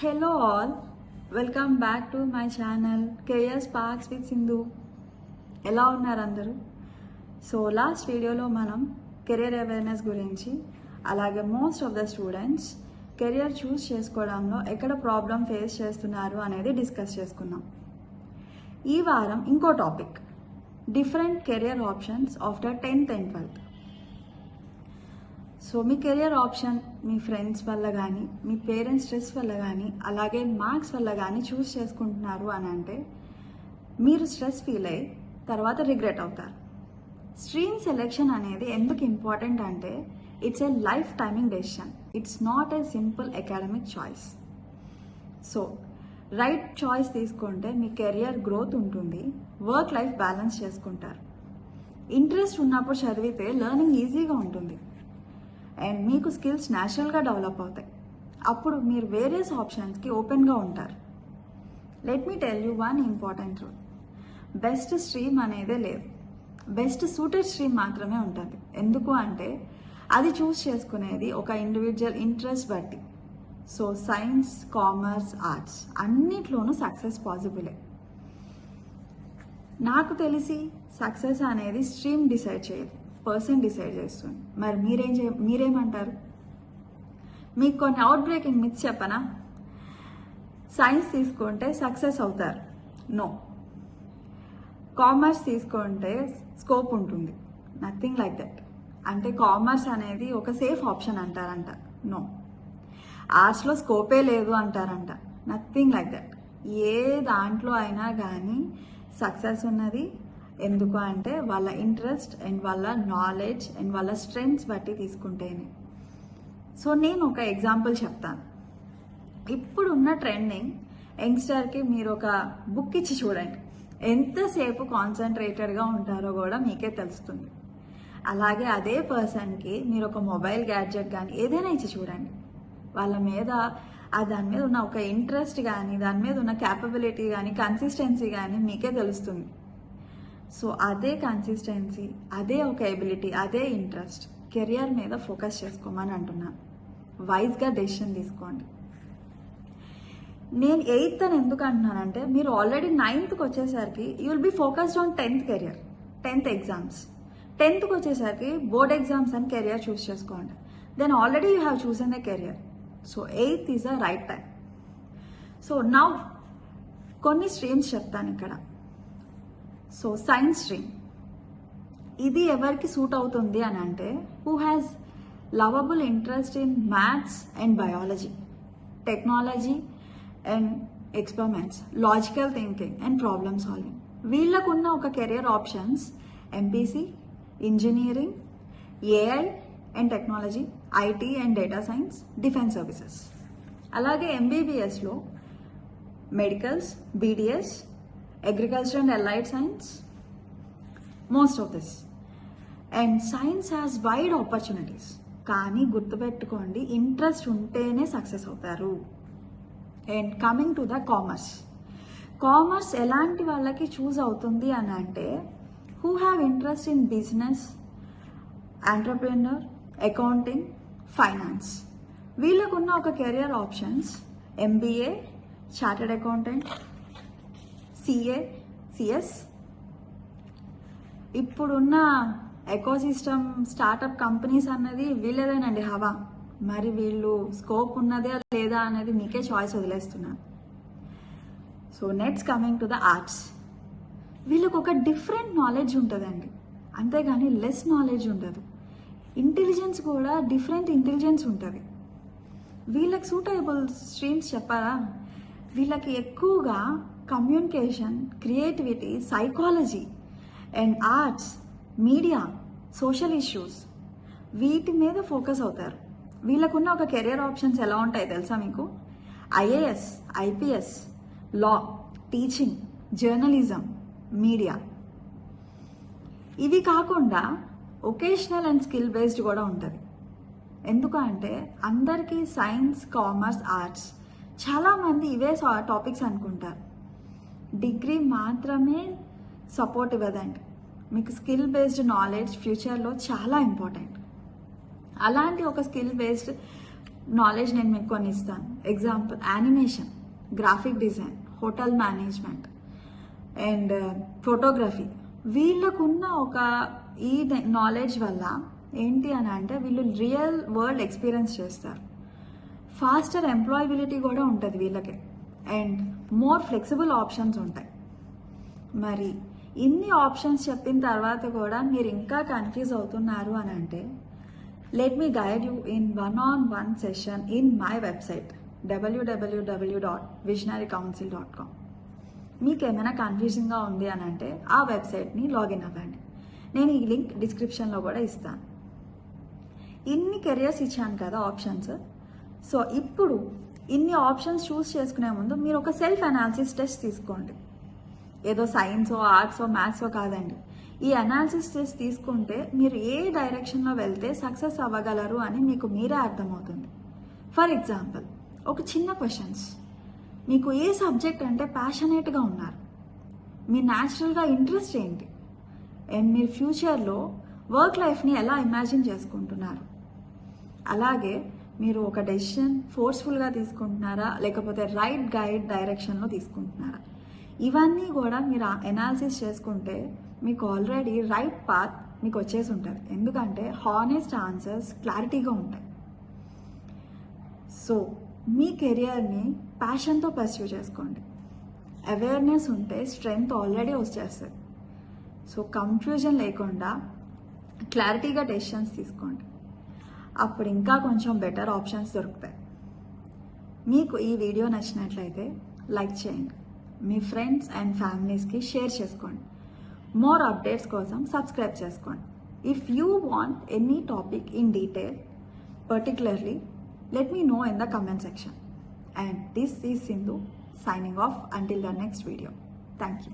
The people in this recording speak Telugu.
Hello all, welcome back to my channel Career Sparks with Sindhu. ఎలా ఉన్నారు అందరూ? సో లాస్ట్ వీడియోలో మనం కెరియర్ అవేర్నెస్ గురించి అలాగే most of the students career చూస్ చేసుకోవడంలో ఎక్కడ ప్రాబ్లం ఫేస్ చేస్తున్నారు అనేది డిస్కస్ చేసుకున్నాం. ఈ వారం ఇంకో topic, different career options after 10th and 12th. So me career option me friends వల్ల కానీ మీ పేరెంట్స్ స్ట్రెస్ వల్ల కానీ అలాగే మార్క్స్ వల్ల కానీ చూస్ చేసుకుంటున్నారు అని అంటే మీరు స్ట్రెస్ ఫీల్ అయ్యి తర్వాత రిగ్రెట్ అవుతారు. స్ట్రీమ్ సెలెక్షన్ అనేది ఎందుకు ఇంపార్టెంట్ అంటే it's a life timing decision, it's not a simple academic choice. So right choice తీసుకుంటే మీ కెరియర్ గ్రోత్ ఉంటుంది, వర్క్ లైఫ్ బ్యాలెన్స్ చేసుకుంటారు. ఇంట్రెస్ట్ ఉన్నప్పుడు చదివితే లెర్నింగ్ ఈజీగా ఉంటుంది అండ్ మీకు స్కిల్స్ న్యాచురల్గా డెవలప్ అవుతాయి. అప్పుడు మీరు వేరియస్ ఆప్షన్స్కి ఓపెన్గా ఉంటారు. Let me tell you one important rule, best stream అనేదే లేదు, బెస్ట్ సూటెడ్ స్ట్రీమ్ మాత్రమే ఉంటుంది. ఎందుకు అంటే అది చూస్ చేసుకునేది ఒక ఇండివిజువల్ ఇంట్రెస్ట్ బట్టి. సో సైన్స్, కామర్స్, ఆర్ట్స్ అన్నిట్లోనూ సక్సెస్ పాసిబులే. నాకు తెలిసి సక్సెస్ అనేది స్ట్రీమ్ డిసైడ్ చేయదు, పర్సన్ డిసైడ్ చేస్తుంది. మరి మీరేమంటారు? మీకు కొన్ని అవుట్ బ్రేకింగ్ మిత్స్ చెప్పనా? సైన్స్ తీసుకుంటే సక్సెస్ అవుతారు, నో. కామర్స్ తీసుకుంటే స్కోప్ ఉంటుంది, నథింగ్ లైక్ దట్. అంటే కామర్స్ అనేది ఒక సేఫ్ ఆప్షన్ అంటారంట, నో. ఆర్ట్స్లో స్కోపే లేదు అంటారంట, నథింగ్ లైక్ దట్. ఏ దాంట్లో అయినా కానీ సక్సెస్ ఉన్నది. ఎందుకు అంటే వాళ్ళ ఇంట్రెస్ట్ అండ్ వాళ్ళ నాలెడ్జ్ అండ్ వాళ్ళ స్ట్రెంగ్త్స్ బట్టి తీసుకుంటేనే. సో నేను ఒక ఎగ్జాంపుల్ చెప్తాను. ఇప్పుడున్న ట్రెండింగ్ యంగ్స్టర్కి మీరు ఒక బుక్ ఇచ్చి చూడండి, ఎంతసేపు కాన్సన్ట్రేటెడ్గా ఉంటారో కూడా మీకే తెలుస్తుంది. అలాగే అదే పర్సన్కి మీరు ఒక మొబైల్ గ్యాడ్జెట్ కానీ ఏదైనా ఇచ్చి చూడండి, వాళ్ళ మీద దాని మీద ఉన్న ఒక ఇంట్రెస్ట్ కానీ దాని మీద ఉన్న క్యాపబిలిటీ కానీ కన్సిస్టెన్సీ కానీ మీకే తెలుస్తుంది. సో అదే కన్సిస్టెన్సీ, అదే ఒక ఎబిలిటీ, అదే ఇంట్రెస్ట్ కెరియర్ మీద ఫోకస్ చేసుకోమని అంటున్నాను. వైజ్గా డెసిషన్ తీసుకోండి. నేను 8th అని ఎందుకు అంటున్నానంటే మీరు ఆల్రెడీ 9th వచ్చేసరికి you will be focused on 10th career, 10th exams. 10th వచ్చేసరికి బోర్డ్ ఎగ్జామ్స్ అని కెరియర్ చూస్ చేసుకోండి. Then already you have chosen the career. So 8th is the right time. So now కొన్ని స్ట్రీమ్స్ చెప్తాను ఇక్కడ. సో సైన్స్ స్ట్రీమ్, ఇది ఎవరికి సూట్ అవుతుంది అని అంటే who has lovable interest in maths and biology, technology and experiments, logical thinking and problem solving. వీళ్ళకున్న ఒక career options MPC, engineering, AI and technology, IT and data science, defence services. అలాగే ఎంబీబీఎస్లో medicals, BDS, agriculture and allied science, most of this. And science has wide opportunities. కానీ గుర్తుపెట్టుకోండి, ఇంట్రెస్ట్ ఉంటేనే సక్సెస్ అవుతారు. And coming to the commerce, commerce ఎలాంటి వాళ్ళకి చూస్ అవుతుంది అని అంటే who have interest in business, entrepreneur, accounting, finance. వీళ్ళకున్న ఒక career options MBA, chartered accountant, CA, CS. ఇప్పుడున్న ఎకోసిస్టమ్ స్టార్టప్ కంపెనీస్ అన్నది వీళ్ళదేనండి హవా. మరి వీళ్ళు స్కోప్ ఉన్నదే లేదా అనేది మీకే చాయిస్ వదిలేస్తున్నాను. So next coming to the arts, వీళ్ళకి ఒక డిఫరెంట్ నాలెడ్జ్ ఉంటుందండి, అంతేగాని లెస్ నాలెడ్జ్ ఉండదు. ఇంటెలిజెన్స్ కూడా డిఫరెంట్ ఇంటెలిజెన్స్ ఉంటుంది. వీళ్ళకి సూటబుల్ స్ట్రీమ్స్ చెప్పారా? వీళ్ళకి ఎక్కువగా communication, creativity, psychology and arts, media, social issues వీటి మీద ఫోకస్ అవుతారు. వీళ్ళకున్న ఒక కెరియర్ ఆప్షన్స్ ఎలా ఉంటాయి తెలుసా మీకు? ఐఏఎస్, ఐపీఎస్, లా, టీచింగ్, జర్నలిజం, మీడియా. ఇవి కాకుండా ఒకేషనల్ అండ్ స్కిల్ బేస్డ్ కూడా ఉంటుంది. ఎందుకు అంటే అందరికీ సైన్స్, కామర్స్, ఆర్ట్స్ చాలామంది ఇవే టాపిక్స్ అనుకుంటారు. డిగ్రీ మాత్రమే సపోర్ట్ ఇవ్వదండి, మీకు స్కిల్ బేస్డ్ నాలెడ్జ్ ఫ్యూచర్లో చాలా ఇంపార్టెంట్. అలాంటి ఒక స్కిల్ బేస్డ్ నాలెడ్జ్ నేను మీకు కొన్ని ఇస్తాను. Example animation, graphic design, hotel management and photography. వీళ్ళకున్న ఒక ఈ నాలెడ్జ్ వల్ల ఏంటి అని అంటే వీళ్ళు రియల్ వరల్డ్ ఎక్స్పీరియన్స్ చేస్తారు. ఫాస్టర్ ఎంప్లాయబిలిటీ కూడా ఉంటుంది వీళ్ళకి అండ్ మోర్ ఫ్లెక్సిబుల్ ఆప్షన్స్ ఉంటాయి. మరి ఇన్ని ఆప్షన్స్ చెప్పిన తర్వాత కూడా మీరు ఇంకా కన్ఫ్యూజ్ అవుతున్నారు అని అంటే let me guide you in one-on-one session in my website www.visionarycouncil.com. మీకు ఏమైనా కన్ఫ్యూజింగ్గా ఉంది అని అంటే ఆ వెబ్సైట్ని లాగిన్ అవ్వండి. నేను ఈ లింక్ డిస్క్రిప్షన్లో కూడా ఇస్తాను. ఇన్ని కెరియర్స్ ఇచ్చాను కదా ఆప్షన్స్. సో ఇప్పుడు ఇన్ని ఆప్షన్స్ చూస్ చేసుకునే ముందు మీరు ఒక సెల్ఫ్ అనాలిసిస్ టెస్ట్ తీసుకోండి. ఏదో సైన్సో ఆర్ట్సో మ్యాథ్సో కాదండి. ఈ అనాలిసిస్ టెస్ట్ తీసుకుంటే మీరు ఏ డైరెక్షన్లో వెళ్తే సక్సెస్ అవ్వగలరు అని మీకు మీరే అర్థమవుతుంది. ఫర్ ఎగ్జాంపుల్ ఒక చిన్న క్వశ్చన్స్, మీకు ఏ సబ్జెక్ట్ అంటే ప్యాషనేట్గా ఉన్నారు, మీ న్యాచురల్గా ఇంట్రెస్ట్ ఏంటి, అండ్ మీరు ఫ్యూచర్లో వర్క్ లైఫ్ని ఎలా ఇమాజిన్ చేసుకుంటున్నారు, అలాగే మీరు ఒక డెసిషన్ ఫోర్స్ఫుల్గా తీసుకుంటున్నారా లేకపోతే రైట్ గైడ్ డైరెక్షన్లో తీసుకుంటున్నారా, ఇవన్నీ కూడా మీరు ఎనాలిసిస్ చేసుకుంటే మీకు ఆల్రెడీ రైట్ పాత్ మీకు వచ్చేసి ఉంటుంది. ఎందుకంటే హానెస్ట్ ఆన్సర్స్ క్లారిటీగా ఉంటాయి. సో మీ కెరియర్ని ప్యాషన్తో పర్స్యూ చేసుకోండి. అవేర్నెస్ ఉంటే స్ట్రెంగ్త్ ఆల్రెడీ వచ్చేస్తుంది. సో కన్ఫ్యూజన్ లేకుండా క్లారిటీగా డెసిషన్స్ తీసుకోండి. అప్పుడు ఇంకా కొంచెం బెటర్ ఆప్షన్స్ దొరుకుతాయి. మీకు ఈ వీడియో నచ్చినట్లయితే లైక్ చేయండి, మీ ఫ్రెండ్స్ అండ్ ఫ్యామిలీస్కి షేర్ చేసుకోండి. మోర్ అప్డేట్స్ కోసం సబ్స్క్రైబ్ చేసుకోండి. If you want any topic in detail particularly let me know in the comment section. And this is Sindhu signing off until the next video. Thank you.